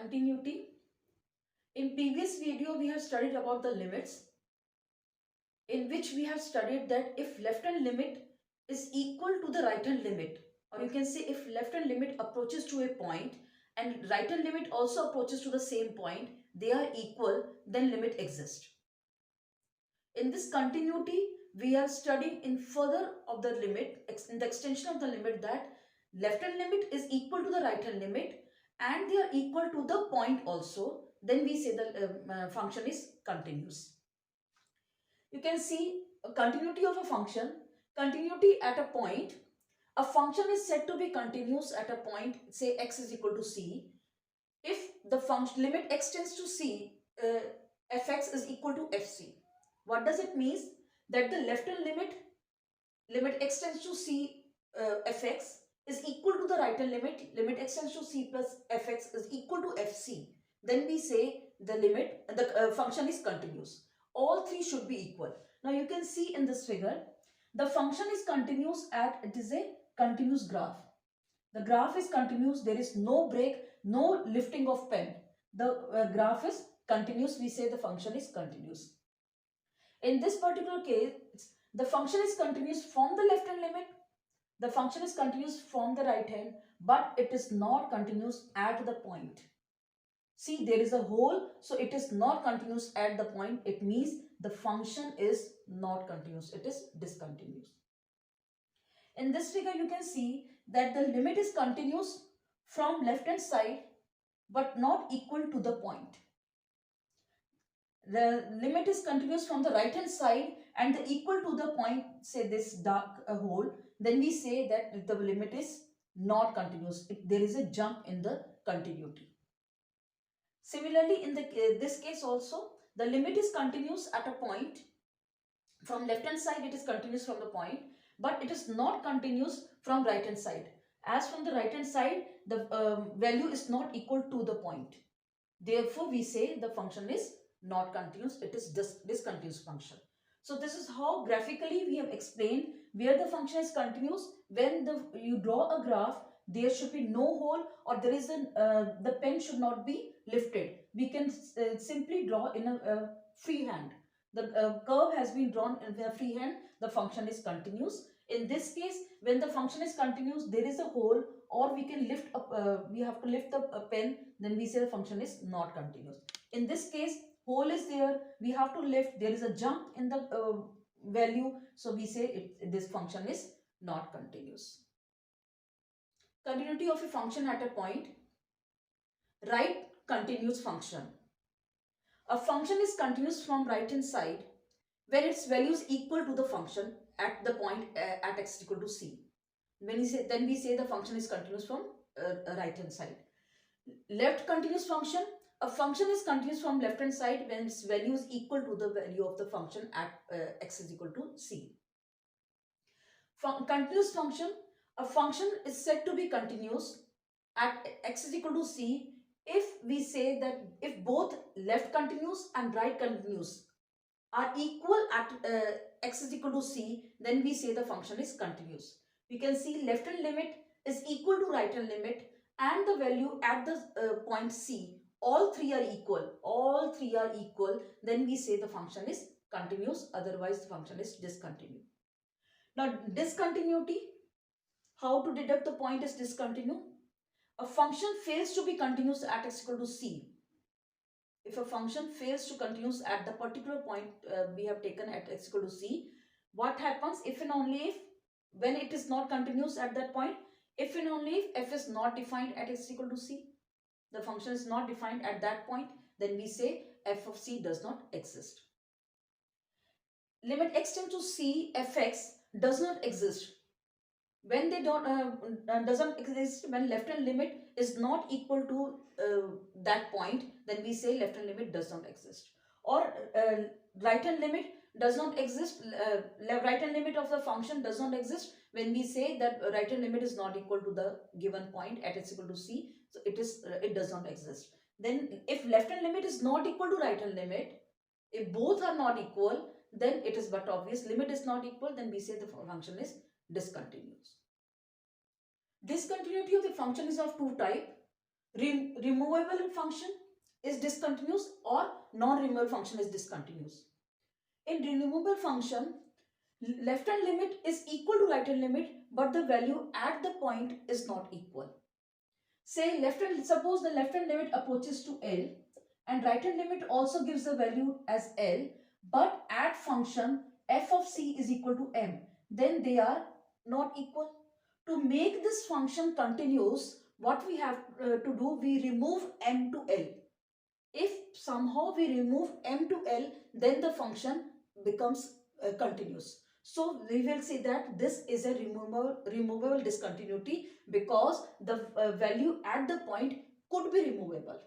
Continuity. In previous video, we have studied about the limits, in which we have studied that if left hand limit is equal to the right hand limit, or you can say if left hand limit approaches to a point and right hand limit also approaches to the same point, they are equal, then limit exists. In this continuity, we are studying in further of the limit, in the extension of the limit, that left hand limit is equal to the right hand limit and they are equal to the point also. Then we say the function is continuous. You can see a continuity of a function. Continuity at a point. A function is said to be continuous at a point, say x is equal to c. If the function limit x tends to c, fx is equal to fc. What does it mean? That the left hand limit x tends to c fx is equal to the right hand limit x tends to c plus fx is equal to fc. Then we say the function is continuous. All three should be equal. Now you can see in this figure, the function is continuous it is a continuous graph. The graph is continuous. There is no break, no lifting of pen. The graph is continuous. We say the function is continuous. In this particular case, the function is continuous from the left hand limit. The function is continuous from the right hand, but it is not continuous at the point. See, there is a hole, so it is not continuous at the point. It means the function is not continuous. It is discontinuous. In this figure, you can see that the limit is continuous from left hand side, but not equal to the point. The limit is continuous from the right hand side and the equal to the point, say this dark hole, then we say that the limit is not continuous. There is a jump in the continuity. Similarly, in this case also, the limit is continuous at a point. From left hand side, it is continuous from the point, but it is not continuous from right hand side. As from the right hand side, the value is not equal to the point. Therefore, we say the function is not continuous. It is discontinuous function. So this is how graphically we have explained where the function is continuous. When you draw a graph, there should be no hole, or there is the pen should not be lifted. We can simply draw in a free hand. The curve has been drawn in a free hand. The function is continuous. In this case, when the function is continuous, there is a hole, or we can lift up. We have to lift the pen. Then we say the function is not continuous. In this case, hole is there. We have to lift. There is a jump in the value. So we say this function is not continuous. Continuity of a function at a point. Right continuous function. A function is continuous from right hand side where its value is equal to the function at the point at x is equal to c. Then we say the function is continuous from right hand side. Left continuous function. A function is continuous from left hand side when its value is equal to the value of the function at x is equal to c. Continuous function. A function is said to be continuous at x is equal to c if we say that if both left continuous and right continuous are equal at x is equal to c, then we say the function is continuous. We can see left hand limit is equal to right hand limit and the value at the point c, all three are equal, then we say the function is continuous, otherwise the function is discontinuous. Now discontinuity, how to deduct the point is discontinuous? A function fails to be continuous at x equal to c. If a function fails to continuous at the particular point we have taken at x equal to c, what happens if and only if, when it is not continuous at that point, if and only if f is not defined at x equal to c, the function is not defined at that point, then we say f of c does not exist. Limit x tends to c fx does not exist. When they doesn't exist, when left hand limit is not equal to that point, then we say left hand limit does not exist. Or right hand limit does not exist, right hand limit of the function does not exist when we say that right hand limit is not equal to the given point at x equal to c, so it does not exist. Then if left hand limit is not equal to right hand limit, if both are not equal, then it is but obvious limit is not equal, then we say the function is discontinuous. Discontinuity of the function is of two types. removable function is discontinuous or non-removable function is discontinuous. In removable function, left hand limit is equal to right hand limit, but the value at the point is not equal. Say suppose the left hand limit approaches to L and right hand limit also gives the value as L, but at function f of c is equal to m, then they are not equal. To make this function continuous, what we have to do, we remove m to L. If somehow we remove m to L, then the function becomes continuous. So we will say that this is a removable discontinuity because the value at the point could be removable.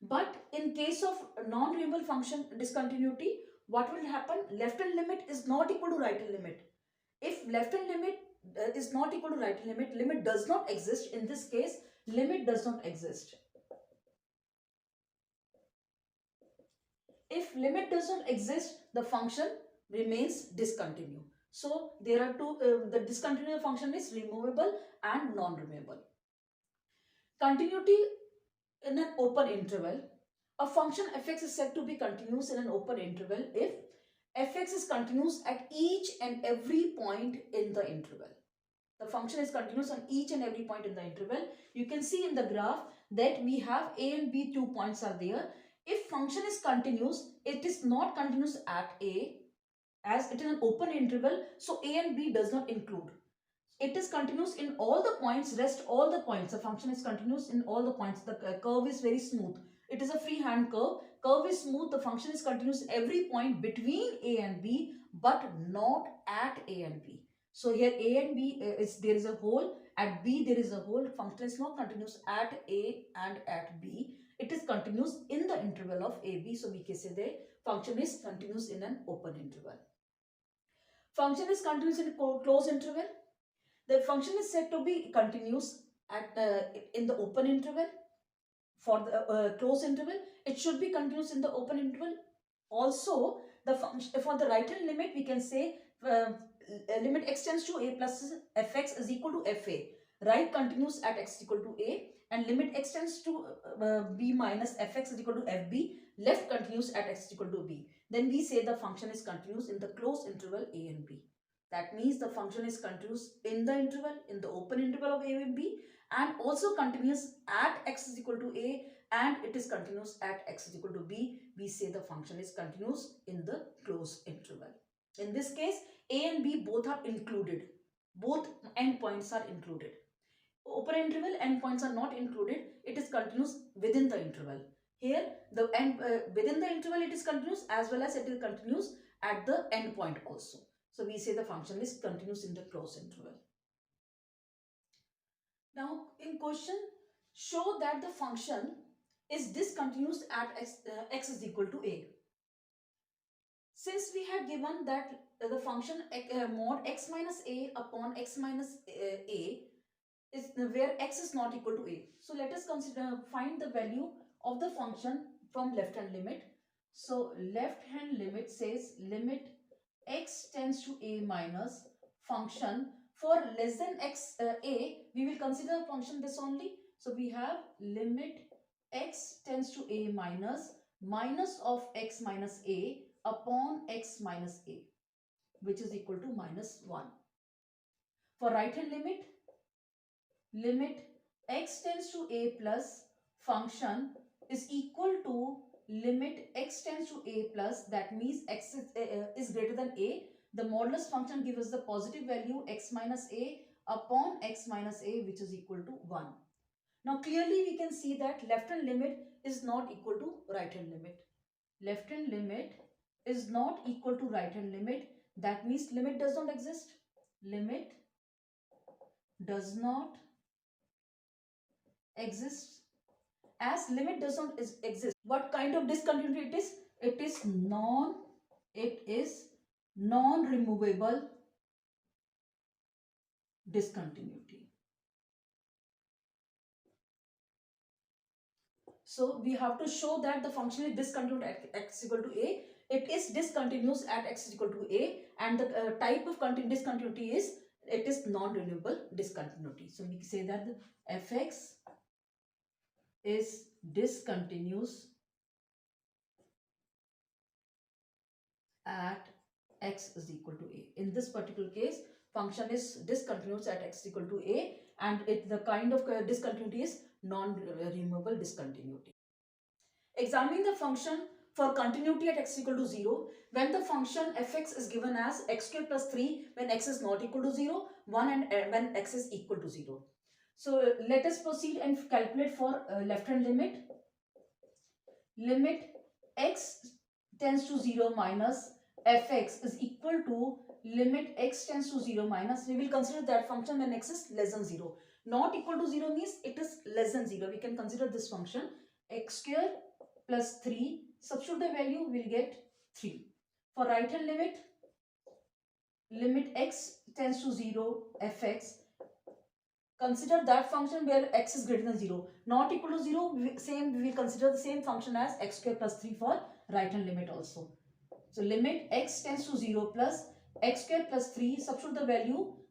But in case of non-removable function discontinuity, what will happen? Left hand limit is not equal to right hand limit. If left hand limit is not equal to right hand limit, limit does not exist. In this case, limit does not exist. If limit does not exist, the function remains discontinuous. So there are two, the discontinuous function is removable and non-removable. Continuity in an open interval. A function fx is said to be continuous in an open interval if fx is continuous at each and every point in the interval. The function is continuous on each and every point in the interval. You can see in the graph that we have a and b 2 points are there. If function is continuous, it is not continuous at a, as it is an open interval, so a and b does not include. It is continuous in all the points, rest all the points. The function is continuous in all the points. The curve is very smooth. It is a free hand curve. Curve is smooth. The function is continuous every point between a and b, but not at a and b. So here a and b there is a hole. At b there is a hole. Function is not continuous at a and at b. It is continuous in the interval of a b. So we can say the function is continuous in an open interval. Function is continuous in a closed interval. The function is said to be continuous at in the open interval. For the closed interval, it should be continuous in the open interval. Also, the function for the right hand limit, we can say limit x tends to a plus fx is equal to fa. Right continuous at x is equal to a, and limit x tends to b minus fx is equal to fb. Left continuous at x is equal to b. Then we say the function is continuous in the closed interval a and b. That means the function is continuous in the interval, in the open interval of a and b, and also continuous at x is equal to a, and it is continuous at x is equal to b. We say the function is continuous in the closed interval. In this case, a and b both are included. Both endpoints are included. Open interval endpoints are not included. It is continuous within the interval. Here, the end within the interval it is continuous, as well as it is continuous at the endpoint also. So we say the function is continuous in the closed interval. Now in question, show that the function is discontinuous at x is equal to a. Since we had given that the function mod x minus a upon x minus a is where x is not equal to a. So let us find the value of the function from left hand limit. So left hand limit says limit x tends to a minus function. For less than x a, we will consider a function this only. So we have limit x tends to a minus of x minus a upon x minus a, which is equal to minus 1. For right hand limit x tends to a plus function is equal to limit x tends to a plus, that means x is greater than a. The modulus function gives us the positive value x minus a upon x minus a, which is equal to 1. Now clearly we can see that left hand limit is not equal to right hand limit. Left hand limit is not equal to right hand limit. That means limit does not exist. Limit does not exist. As limit does not exist, what kind of discontinuity it is? It is non-removable discontinuity. So we have to show that the function is discontinuous at x equal to a. It is discontinuous at x equal to a, and the type of discontinuity is, it is non-renewable discontinuity. So we say that the fx is discontinuous at x is equal to a. In this particular case, function is discontinuous at x is equal to a, and the kind of discontinuity is non-removable discontinuity. Examining the function for continuity at x equal to 0, when the function fx is given as x square plus 3 when x is not equal to 0, 1 and when x is equal to 0. So let us proceed and calculate for left hand limit. Limit x tends to 0 minus fx is equal to limit x tends to 0 minus, we will consider that function when x is less than 0. Not equal to 0 means it is less than 0. We can consider this function x square plus 3, substitute the value, we will get 3. For right hand limit, limit x tends to 0 fx, consider that function where x is greater than 0. Not equal to 0, we will consider the same function as x square plus 3 for right hand limit also. So limit x tends to 0 plus x square plus 3, substitute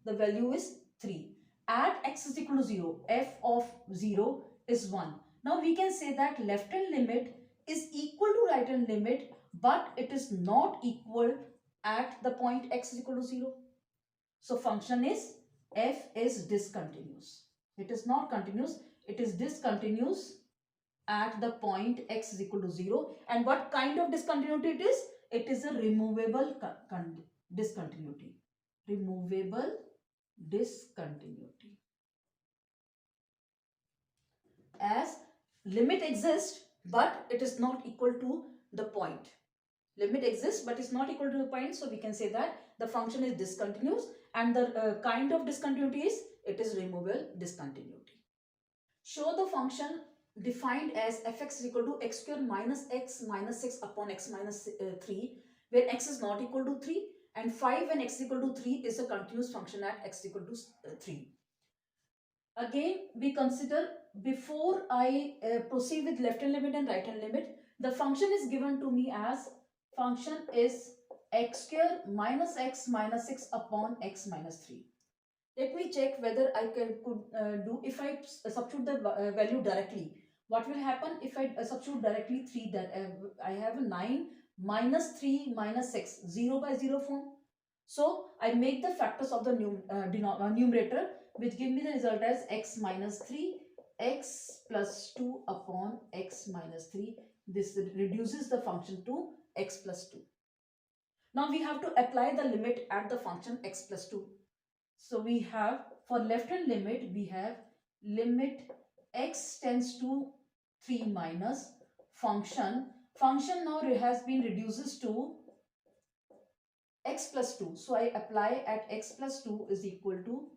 the value is 3. At x is equal to 0, f of 0 is 1. Now we can say that left hand limit is equal to right hand limit, but it is not equal at the point x is equal to 0. So function is f is discontinuous. It is not continuous, it is discontinuous at the point x is equal to 0. And what kind of discontinuity it is? It is a removable discontinuity. Removable discontinuity. As limit exists, but it is not equal to the point. Limit exists, but is not equal to the point. So we can say that the function is discontinuous, and the kind of discontinuity is, it is removable discontinuity. Show the function defined as fx is equal to x square minus x minus 6 upon x minus 3, where x is not equal to 3, and 5 when x is equal to 3 is a continuous function at x is equal to 3. Again, we consider, before I proceed with left hand limit and right hand limit, the function is given to me as function is x square minus x minus 6 upon x minus 3. Let me check whether I could do, if I substitute the value directly. What will happen if I substitute directly 3? That I have 9 minus 3 minus 6, 0 by 0 form. So I make the factors of the numerator, which give me the result as x minus 3, x plus 2 upon x minus 3. This reduces the function to x plus 2. Now we have to apply the limit at the function x plus 2. So we have, for left hand limit, we have limit x tends to 3 minus function now has been reduces to x plus 2. So I apply at x plus 2 is equal to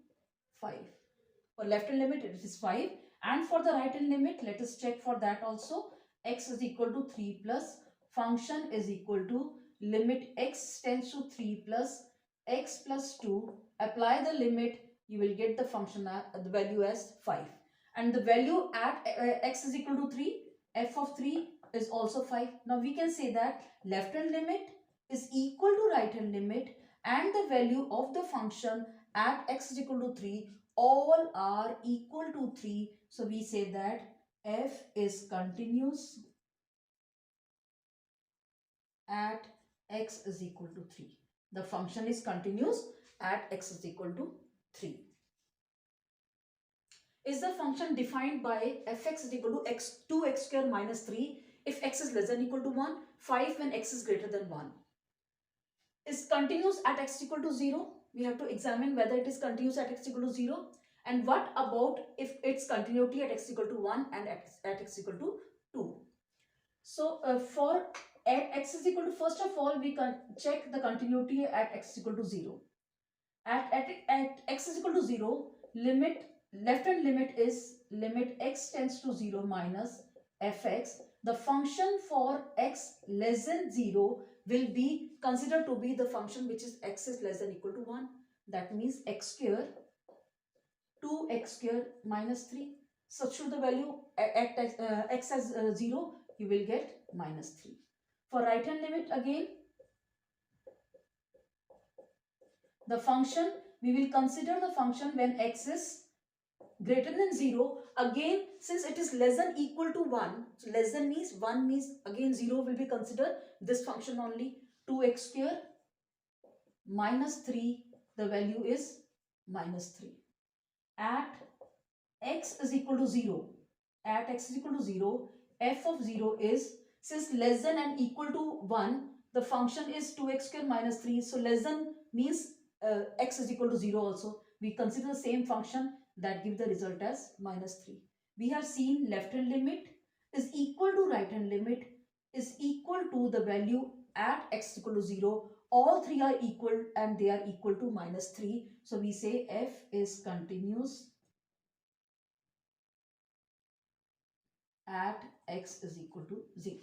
5. For left hand limit it is 5, and for the right hand limit, let us check for that also. X is equal to 3 plus function is equal to limit x tends to 3 plus x plus 2. Apply the limit, you will get the function the value as 5, and the value at x is equal to 3, f of 3 is also 5. Now we can say that left hand limit is equal to right hand limit, and the value of the function at x is equal to 3 all are equal to 3. So we say that f is continuous at x is equal to 3. The function is continuous at x is equal to 3. Is the function defined by fx is equal to 2x square minus 3 if x is less than or equal to 1, 5 when x is greater than 1. Is continuous at x is equal to 0? We have to examine whether it is continuous at x is equal to 0. And what about if its continuity at x is equal to 1 and at x is equal to 2? So for at x is equal to, first of all, we can check the continuity at x is equal to 0. At x is equal to 0, limit, left hand limit is limit x tends to 0 minus fx. The function for x less than 0 will be considered to be the function which is x is less than or equal to 1. That means x square, 2x square minus 3. Substitute the value at x as 0, you will get minus 3. For right hand limit, again, the function, we will consider the function when x is greater than 0, again since it is less than equal to 1, so less than means 1 means again 0 will be considered this function only. 2x square minus 3, the value is minus 3. At x is equal to 0, at x is equal to 0, f of 0 is, since less than and equal to 1, the function is 2x square minus 3. So less than means x is equal to 0 also. We consider the same function that give the result as minus 3. We have seen left hand limit is equal to right hand limit is equal to the value at x is equal to 0. All three are equal and they are equal to minus 3. So we say f is continuous at x is equal to 0.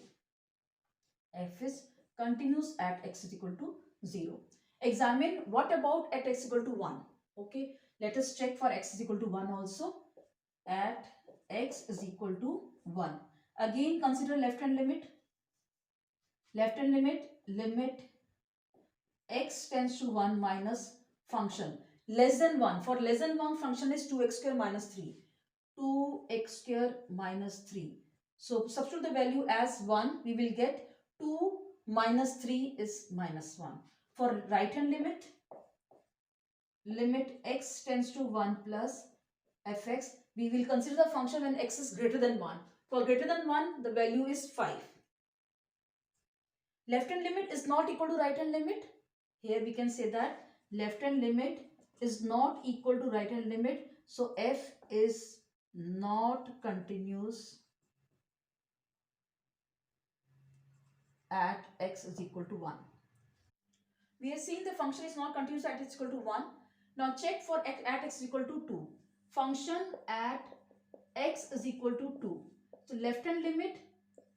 F is continuous at x is equal to 0. Examine what about at x equal to 1. Okay, let us check for x is equal to 1 also. At x is equal to 1. Again consider left hand limit. Left hand limit, limit x tends to 1 minus function less than 1. For less than 1 function is 2x square minus 3. 2x square minus 3. So substitute the value as 1. We will get 2 minus 3 is minus 1. For right hand limit, limit x tends to 1 plus fx. We will consider the function when x is greater than 1. For greater than 1, the value is 5. Left hand limit is not equal to right hand limit. Here we can say that left hand limit is not equal to right hand limit. So f is not continuous at x is equal to 1. We have seen the function is not continuous at x is equal to 1. Now check for at x is equal to 2. Function at x is equal to 2. So left hand limit,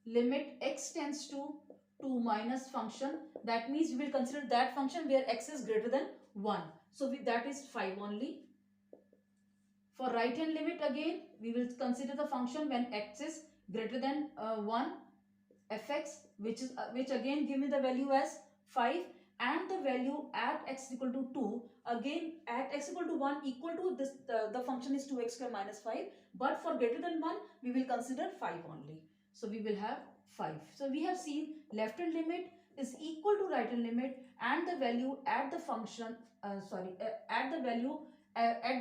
limit x tends to 2 minus function. That means we will consider that function where x is greater than 1. So that is 5 only. For right hand limit again, we will consider the function when x is greater than 1 fx, which again give me the value as 5, and the value at x equal to 2, again at x equal to 1 equal to this, the function is 2x square minus 5, but for greater than 1 we will consider 5 only. So we will have 5. So we have seen left hand limit is equal to right hand limit, and the value at the function at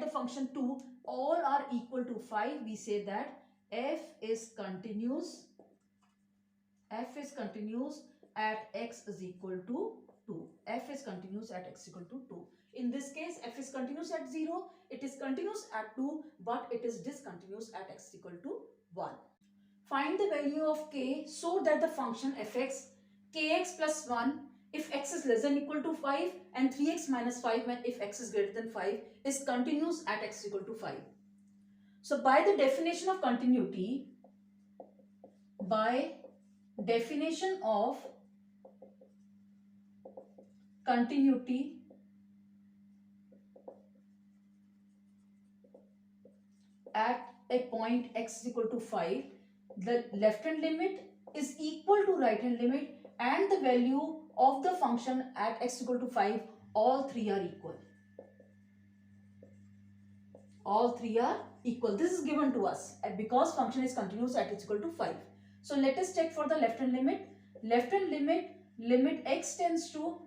the function 2 all are equal to 5. We say that f is continuous at x is equal to 2. F is continuous at x equal to 2. In this case, f is continuous at 0, it is continuous at 2, but it is discontinuous at x equal to 1. Find the value of k so that the function fx kx plus 1 if x is less than equal to 5 and 3x minus 5 when if x is greater than 5 is continuous at x equal to 5. So by the definition of continuity, by definition of continuity at a point x is equal to 5, the left hand limit is equal to right hand limit, and the value of the function at x equal to 5, all three are equal. All three are equal. This is given to us because function is continuous at x equal to 5. So let us check for the left hand limit. Left hand limit, limit x tends to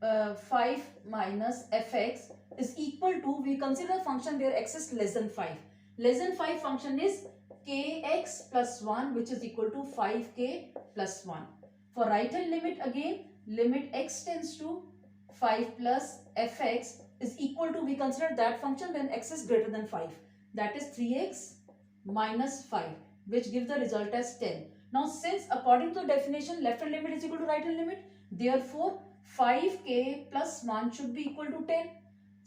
5 minus fx is equal to, we consider a function where x is less than 5. Less than 5 function is kx plus 1, which is equal to 5k plus 1. For right hand limit again, limit x tends to 5 plus fx is equal to, we consider that function when x is greater than 5. That is 3x minus 5, which gives the result as 10. Now since according to the definition left hand limit is equal to right hand limit, therefore 5k plus 1 should be equal to 10.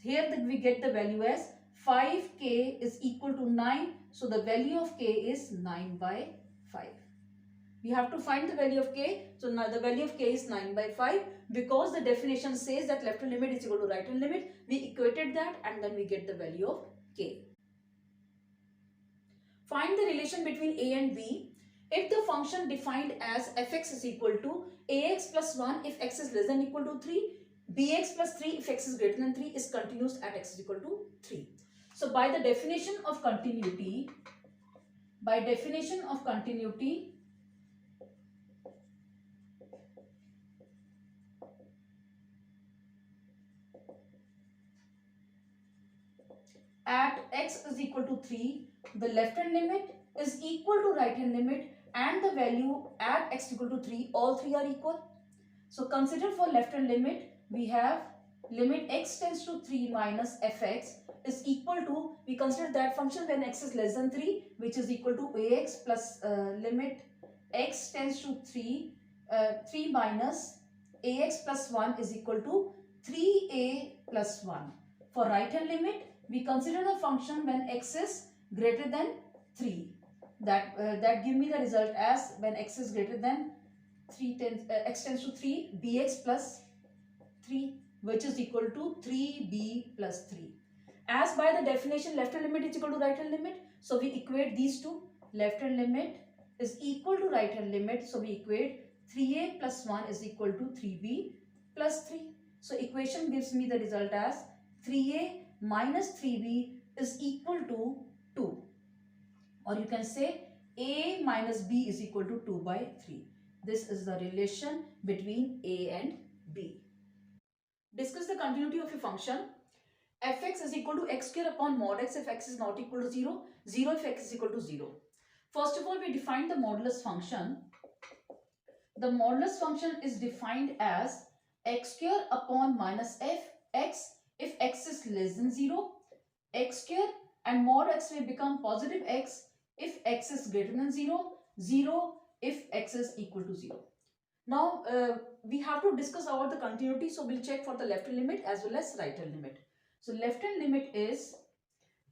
Here we get the value as 5k is equal to 9. So the value of k is 9 by 5. We have to find the value of k. So now the value of k is 9 by 5. Because the definition says that left hand limit is equal to right hand limit, we equated that and then we get the value of k. Find the relation between a and b. If the function defined as fx is equal to ax plus 1 if x is less than equal to 3, bx plus 3 if x is greater than 3 is continuous at x is equal to 3. So by the definition of continuity, at x is equal to 3, the left hand limit is equal to right hand limit, and the value at x equal to 3, all three are equal. So consider for left hand limit, we have limit x tends to 3 minus fx is equal to, we consider that function when x is less than 3, which is equal to ax plus limit x tends to 3 minus ax plus 1 is equal to 3a plus 1. For right hand limit, we consider the function when x is greater than 3. That give me the result as when x is greater than x tends to 3 bx plus 3, which is equal to 3b plus 3. As by the definition, left hand limit is equal to right hand limit, so we equate these two. Left hand limit is equal to right hand limit, so we equate 3a plus 1 is equal to 3b plus 3. So equation gives me the result as 3a minus 3b is equal to 2, or you can say a minus b is equal to 2 by 3. This is the relation between a and b. Discuss the continuity of a function. Fx is equal to x square upon mod x if x is not equal to 0, 0 if x is equal to 0. First of all, we define the modulus function. The modulus function is defined as x square upon minus fx if x is less than 0, x square and mod x will become positive x if x is greater than 0, 0 if x is equal to 0. Now, we have to discuss about the continuity, so we'll check for the left hand limit as well as right hand limit. So, left hand limit is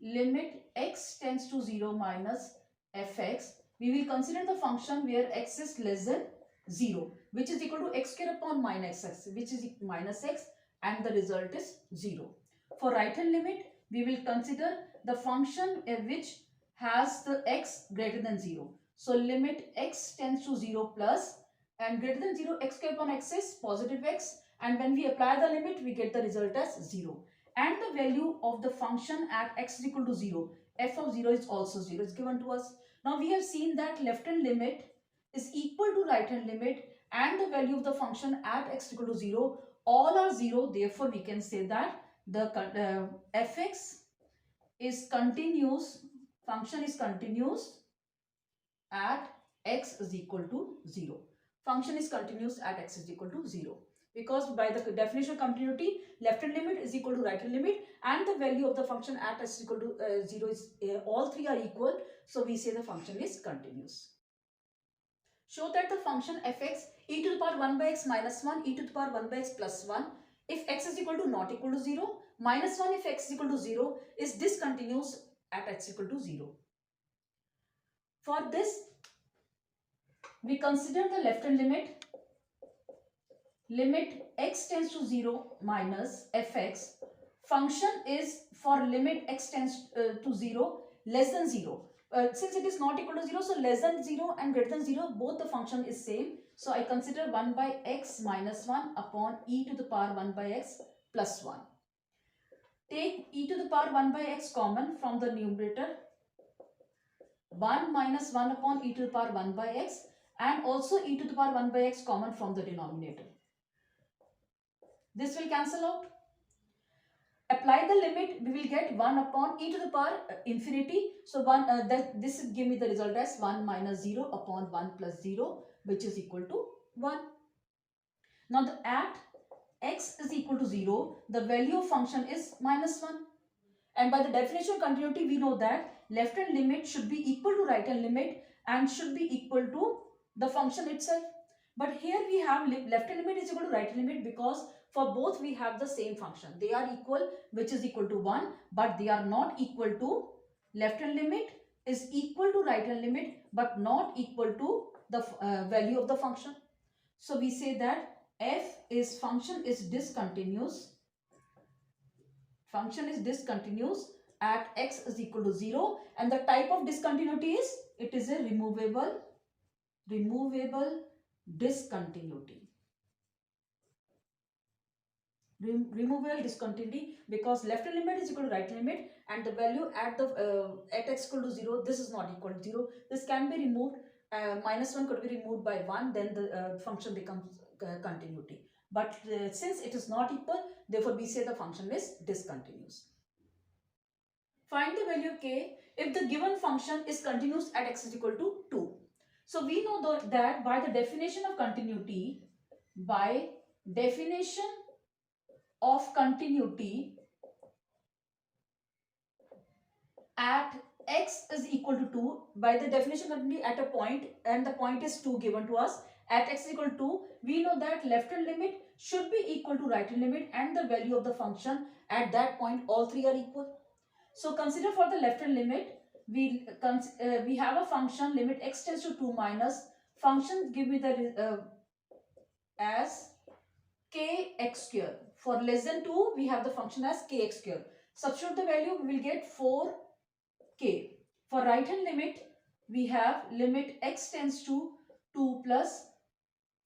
limit x tends to 0 minus fx. We will consider the function where x is less than 0, which is equal to x square upon minus x, which is minus x, and the result is 0. For right hand limit, we will consider the function which has the x greater than 0. So, limit x tends to 0 plus and greater than 0, x square upon x is positive x, and when we apply the limit, we get the result as 0. And the value of the function at x is equal to 0. F of 0 is also 0. It's given to us. Now we have seen that left hand limit is equal to right hand limit, and the value of the function at x is equal to 0. All are 0. Therefore, we can say that the fx is continuous. Function is continuous at x is equal to 0. Function is continuous at x is equal to 0. Because by the definition of continuity, left hand limit is equal to right hand limit, and the value of the function at x is equal to 0 is all three are equal. So we say the function is continuous. Show that the function fx e to the power 1 by x minus 1 e to the power 1 by x plus 1 if x is equal to not equal to 0, minus 1 if x is equal to 0 is discontinuous at x equal to 0. For this, we consider the left hand limit. Limit x tends to 0 minus fx. Function is for limit x tends to 0 less than 0. Since it is not equal to 0, so less than 0 and greater than 0, both the function is same. So I consider 1 by x minus 1 upon e to the power 1 by x plus 1. Take e to the power 1 by x common from the numerator. 1 minus 1 upon e to the power 1 by x, and also e to the power 1 by x common from the denominator. This will cancel out. Apply the limit, we will get 1 upon e to the power infinity. So this will give me the result as 1 minus 0 upon 1 plus 0, which is equal to 1. Now at x is equal to 0, the value of function is minus 1. And by the definition of continuity, we know that left hand limit should be equal to right hand limit and should be equal to the function itself. But here we have left hand limit is equal to right hand limit because for both we have the same function. They are equal, which is equal to 1, but they are not equal to, left hand limit is equal to right hand limit but not equal to the value of the function. So we say that function is discontinuous. Function is discontinuous at x is equal to 0, and the type of discontinuity is, it is a removable discontinuity. removable discontinuity, because left hand limit is equal to right hand limit and the value at the at x equal to 0, this is not equal to 0. This can be removed. -1 could be removed by 1, then the function becomes continuity. But since it is not equal, therefore we say the function is discontinuous. Find the value of k if the given function is continuous at x is equal to 2. So we know that by the definition of continuity, by definition of continuity at x is equal to 2, by the definition of continuity at a point, and the point is 2 given to us, at x is equal to 2, we know that left hand limit should be equal to right hand limit, and the value of the function at that point, all three are equal. So consider for the left hand limit, we have a function limit x tends to 2 minus function, give me the as kx square. For less than 2, we have the function as kx square. Substitute the value, we will get 4k. For right hand limit, we have limit x tends to 2 plus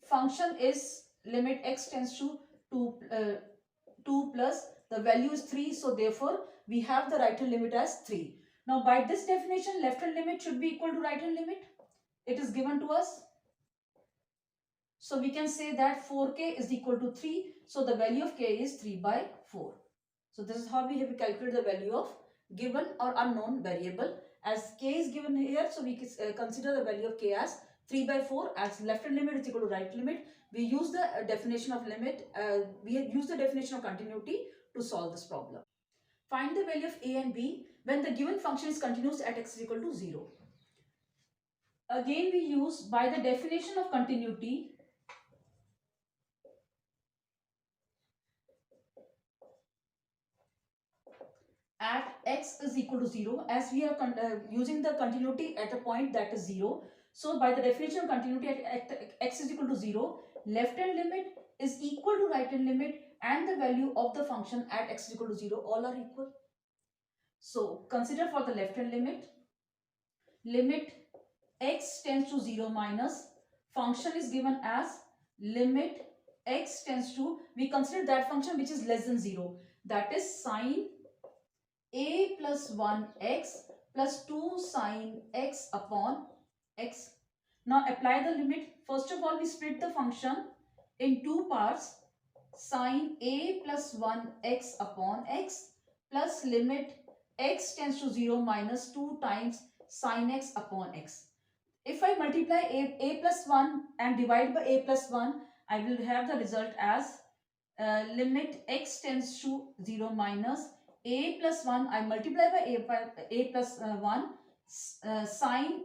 function is limit x tends to 2 plus the value is 3, so therefore we have the right hand limit as 3. Now by this definition, left hand limit should be equal to right hand limit. It is given to us. So we can say that 4k is equal to 3. So the value of k is 3 by 4. So this is how we have calculated the value of given or unknown variable. As k is given here, so we consider the value of k as 3 by 4, as left hand limit is equal to right limit. We use the definition of limit, we use the definition of continuity to solve this problem. Find the value of a and b when the given function is continuous at x is equal to 0. Again we use by the definition of continuity at x is equal to 0, as we are using the continuity at a point that is 0. So by the definition of continuity at x is equal to 0, left hand limit is equal to right hand limit, and the value of the function at x is equal to 0, all are equal. So consider for the left hand limit x tends to 0 minus function is given as limit x tends to, we consider that function which is less than 0, that is sine a plus 1x plus 2 sine x upon x. Now apply the limit. First of all, we split the function in two parts, sine a plus 1x upon x plus limit x tends to 0 minus 2 times sine x upon x. If I multiply a plus 1 and divide by a plus 1, I will have the result as limit x tends to 0 minus a plus 1, I multiply by a plus 1 sine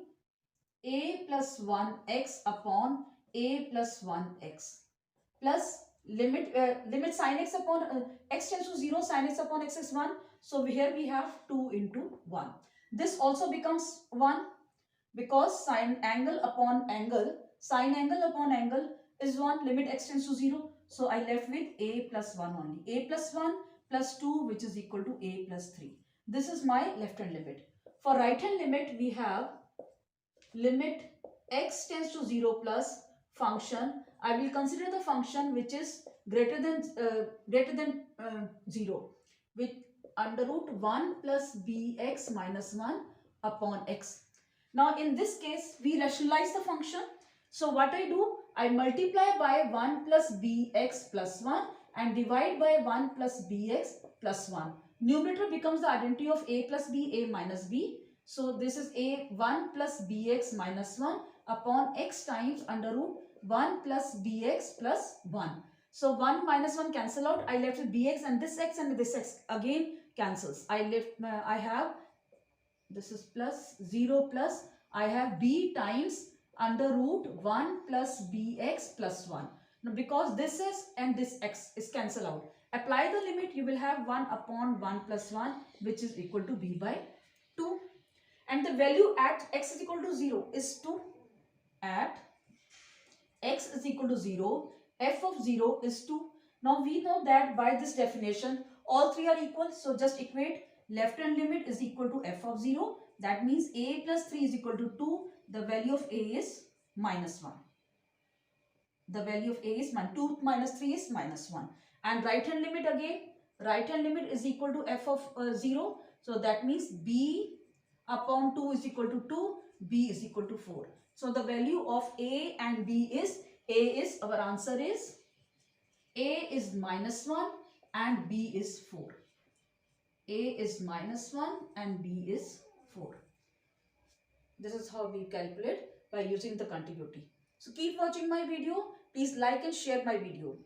a plus 1x upon a plus 1x plus limit sine x upon x tends to 0, sine x upon x is 1. So here we have 2 into 1. This also becomes 1 because sine angle upon angle is 1, limit x tends to 0. So I left with a plus 1 only. A plus 1 plus 2, which is equal to a plus 3. This is my left hand limit. For right hand limit, we have limit x tends to 0 plus function. I will consider the function which is greater than 0 with under root 1 plus bx minus 1 upon x. Now in this case, we rationalize the function. So what I do, I multiply by 1 plus bx plus 1 and divide by 1 plus bx plus 1. Numerator becomes the identity of a plus b, a minus b. So this is a 1 plus bx minus 1 upon x times under root 1 plus bx plus 1. So 1 minus 1 cancel out. I left with bx, and this x again cancels. I have, this is plus 0 plus, I have b times under root 1 plus bx plus 1. Now because this is and this x is cancel out. Apply the limit, you will have 1 upon 1 plus 1, which is equal to b by 2. And the value at x is equal to 0 is 2. At x is equal to 0, f of 0 is 2. Now we know that by this definition, all three are equal. So just equate left hand limit is equal to f of 0. That means a plus 3 is equal to 2. The value of a is minus 1. The value of a is 2 minus 3 is minus 1. And right hand limit again, right hand limit is equal to f of 0. So that means b upon 2 is equal to 2, b is equal to 4. So the value of a and b is, our answer is, a is -1 and b is 4. A is -1 and b is 4. This is how we calculate by using the continuity. So keep watching my video. Please like and share my video.